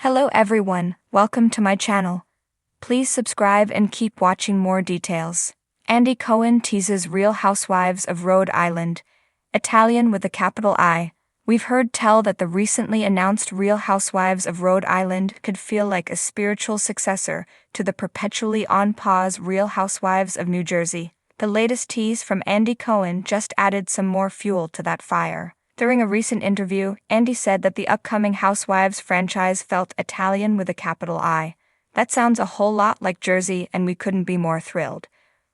Hello everyone, welcome to my channel. Please subscribe and keep watching more details. Andy Cohen teases Real Housewives of Rhode Island, Italian with a capital I. We've heard tell that the recently announced Real Housewives of Rhode Island could feel like a spiritual successor to the perpetually on pause Real Housewives of New Jersey. The latest tease from Andy Cohen just added some more fuel to that fire. During a recent interview, Andy said that the upcoming Housewives franchise felt Italian with a capital I. That sounds a whole lot like Jersey, and we couldn't be more thrilled.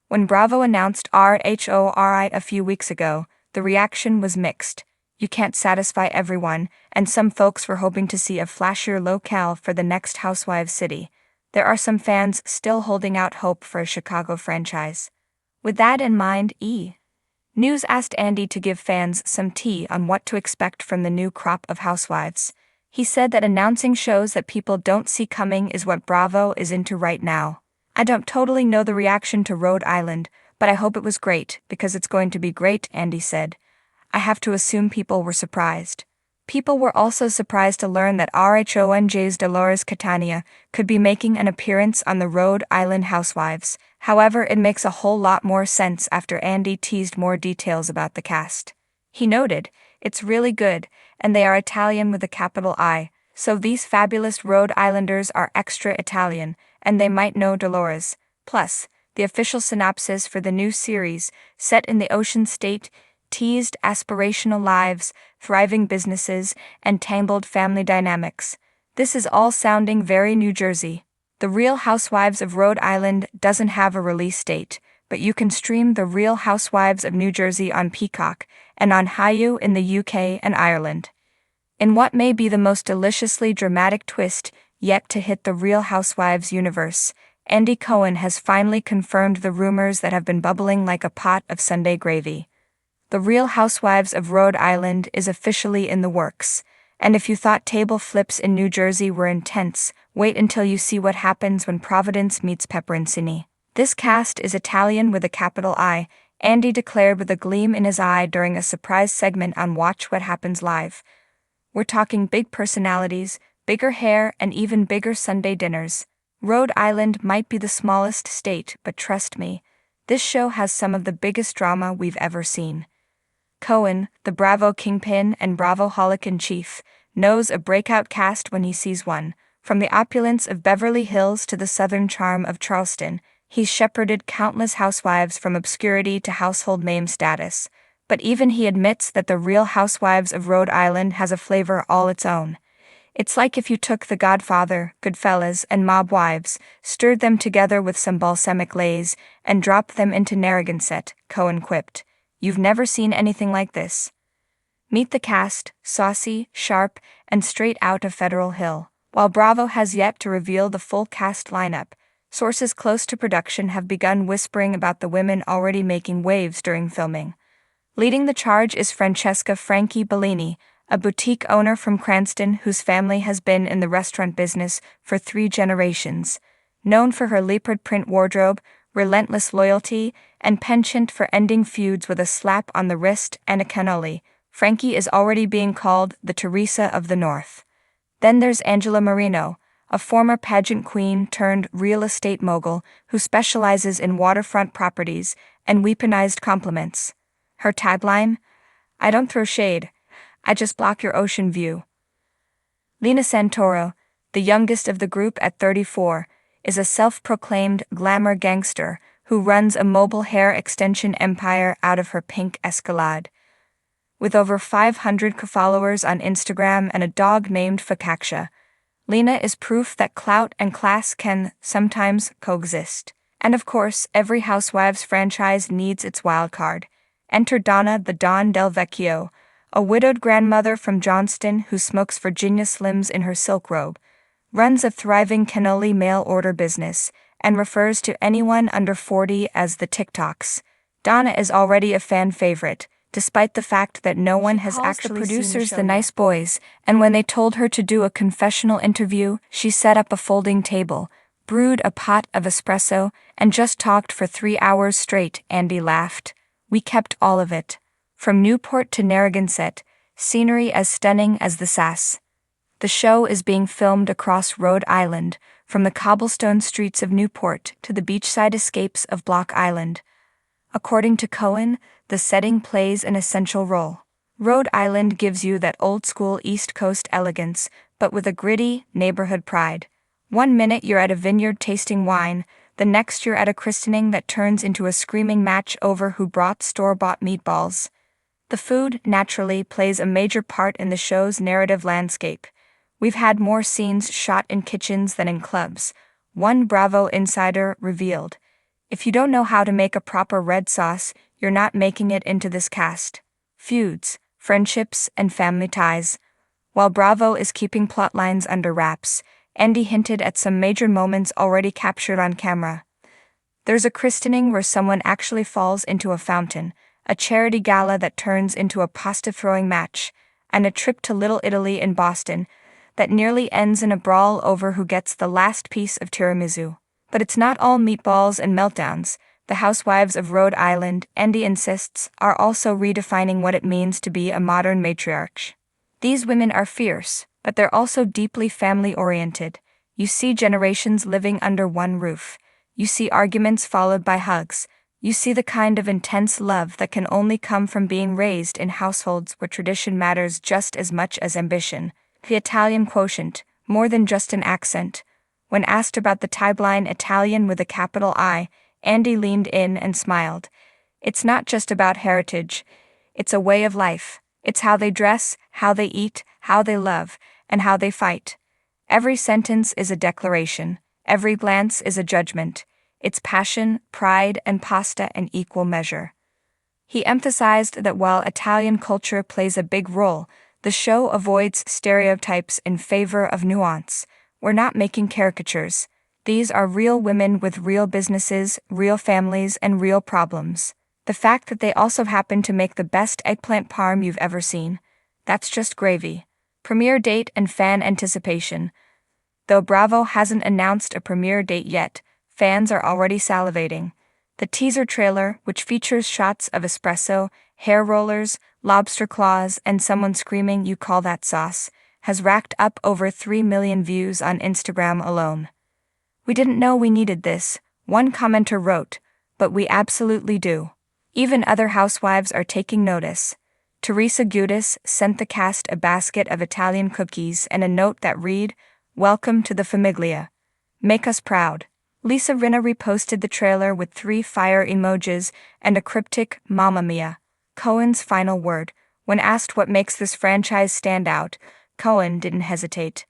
When Bravo announced RHORI a few weeks ago, the reaction was mixed. You can't satisfy everyone, and some folks were hoping to see a flashier locale for the next Housewives city. There are some fans still holding out hope for a Chicago franchise. With that in mind, News asked Andy to give fans some tea on what to expect from the new crop of housewives. He said that announcing shows that people don't see coming is what Bravo is into right now. I don't totally know the reaction to Rhode Island, but I hope it was great, because it's going to be great, Andy said. I have to assume people were surprised. People were also surprised to learn that RHONJ's Dolores Catania could be making an appearance on the Rhode Island Housewives. However, it makes a whole lot more sense after Andy teased more details about the cast. He noted, "It's really good, and they are Italian with a capital I, so these fabulous Rhode Islanders are extra Italian, and they might know Dolores." Plus, the official synopsis for the new series, set in the Ocean State, teased aspirational lives, thriving businesses, and tangled family dynamics. This is all sounding very New Jersey. The Real Housewives of Rhode Island doesn't have a release date, but you can stream The Real Housewives of New Jersey on Peacock and on Hulu in the UK and Ireland. In what may be the most deliciously dramatic twist yet to hit the Real Housewives universe, Andy Cohen has finally confirmed the rumors that have been bubbling like a pot of Sunday gravy. The Real Housewives of Rhode Island is officially in the works, and if you thought table flips in New Jersey were intense, wait until you see what happens when Providence meets Pepperoncini. This cast is Italian with a capital I, Andy declared with a gleam in his eye during a surprise segment on Watch What Happens Live. We're talking big personalities, bigger hair, and even bigger Sunday dinners. Rhode Island might be the smallest state, but trust me, this show has some of the biggest drama we've ever seen. Cohen, the Bravo kingpin and Bravo-holic in chief, knows a breakout cast when he sees one. From the opulence of Beverly Hills to the southern charm of Charleston, he's shepherded countless housewives from obscurity to household name status. But even he admits that the Real Housewives of Rhode Island has a flavor all its own. It's like if you took The Godfather, Goodfellas, and Mob Wives, stirred them together with some balsamic glaze, and dropped them into Narragansett, Cohen quipped. You've never seen anything like this. Meet the cast, saucy, sharp, and straight out of Federal Hill. While Bravo has yet to reveal the full cast lineup, sources close to production have begun whispering about the women already making waves during filming. Leading the charge is Francesca "Frankie" Bellini, a boutique owner from Cranston whose family has been in the restaurant business for 3 generations. Known for her leopard print wardrobe, relentless loyalty, and penchant for ending feuds with a slap on the wrist and a cannoli, Frankie is already being called the Teresa of the North. Then there's Angela Marino, a former pageant queen turned real estate mogul who specializes in waterfront properties and weaponized compliments. Her tagline? "I don't throw shade, I just block your ocean view." Lena Santoro, the youngest of the group at 34, is a self-proclaimed glamour gangster who runs a mobile hair extension empire out of her pink Escalade. With over 500 followers on Instagram and a dog named Fakaksha, Lena is proof that clout and class can sometimes coexist. And of course, every Housewives franchise needs its wild card. Enter Donna the Don Del Vecchio, a widowed grandmother from Johnston who smokes Virginia Slims in her silk robe, runs a thriving cannoli mail-order business, and refers to anyone under 40 as the TikToks. Donna is already a fan favorite, despite the fact that no one has actually seen producers the nice boys, and when they told her to do a confessional interview, she set up a folding table, brewed a pot of espresso, and just talked for 3 hours straight. Andy laughed. We kept all of it. From Newport to Narragansett, scenery as stunning as the Sass. The show is being filmed across Rhode Island, from the cobblestone streets of Newport to the beachside escapes of Block Island. According to Cohen, the setting plays an essential role. Rhode Island gives you that old-school East Coast elegance, but with a gritty, neighborhood pride. One minute you're at a vineyard tasting wine, the next you're at a christening that turns into a screaming match over who brought store-bought meatballs. The food, naturally, plays a major part in the show's narrative landscape. We've had more scenes shot in kitchens than in clubs, one Bravo insider revealed. If you don't know how to make a proper red sauce, you're not making it into this cast. Feuds, friendships, and family ties. While Bravo is keeping plotlines under wraps, Andy hinted at some major moments already captured on camera. There's a christening where someone actually falls into a fountain, a charity gala that turns into a pasta-throwing match, and a trip to Little Italy in Boston that nearly ends in a brawl over who gets the last piece of tiramisu. But it's not all meatballs and meltdowns. The Housewives of Rhode Island, Andy insists, are also redefining what it means to be a modern matriarch. These women are fierce, but they're also deeply family-oriented. You see generations living under one roof. You see arguments followed by hugs. You see the kind of intense love that can only come from being raised in households where tradition matters just as much as ambition. The Italian quotient, more than just an accent. When asked about the tagline Italian with a capital I, Andy leaned in and smiled. It's not just about heritage. It's a way of life. It's how they dress, how they eat, how they love, and how they fight. Every sentence is a declaration. Every glance is a judgment. It's passion, pride, and pasta in equal measure. He emphasized that while Italian culture plays a big role, the show avoids stereotypes in favor of nuance. We're not making caricatures. These are real women with real businesses, real families, and real problems. The fact that they also happen to make the best eggplant parm you've ever seen, that's just gravy. Premiere date and fan anticipation. Though Bravo hasn't announced a premiere date yet, fans are already salivating. The teaser trailer, which features shots of espresso, hair rollers, lobster claws, and someone screaming "You call that sauce," has racked up over 3 million views on Instagram alone. "We didn't know we needed this," one commenter wrote, "but we absolutely do." Even other housewives are taking notice. Teresa Giudice sent the cast a basket of Italian cookies and a note that read, "Welcome to the Famiglia. Make us proud." Lisa Rinna reposted the trailer with 3 fire emojis and a cryptic "Mamma Mia." Cohen's final word. When asked what makes this franchise stand out, Cohen didn't hesitate.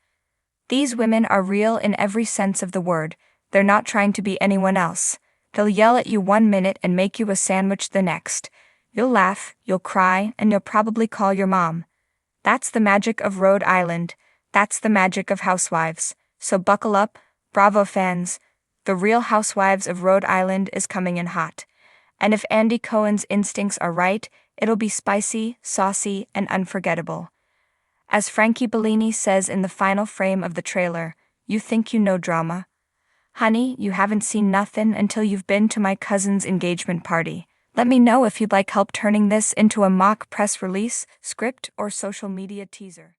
"These women are real in every sense of the word. They're not trying to be anyone else. They'll yell at you one minute and make you a sandwich the next. You'll laugh, you'll cry, and you'll probably call your mom. That's the magic of Rhode Island. That's the magic of Housewives. So buckle up, Bravo fans. The Real Housewives of Rhode Island is coming in hot. And if Andy Cohen's instincts are right, it'll be spicy, saucy, and unforgettable. As Frankie Bellini says in the final frame of the trailer, "You think you know drama? Honey, you haven't seen nothing until you've been to my cousin's engagement party." Let me know if you'd like help turning this into a mock press release, script, or social media teaser.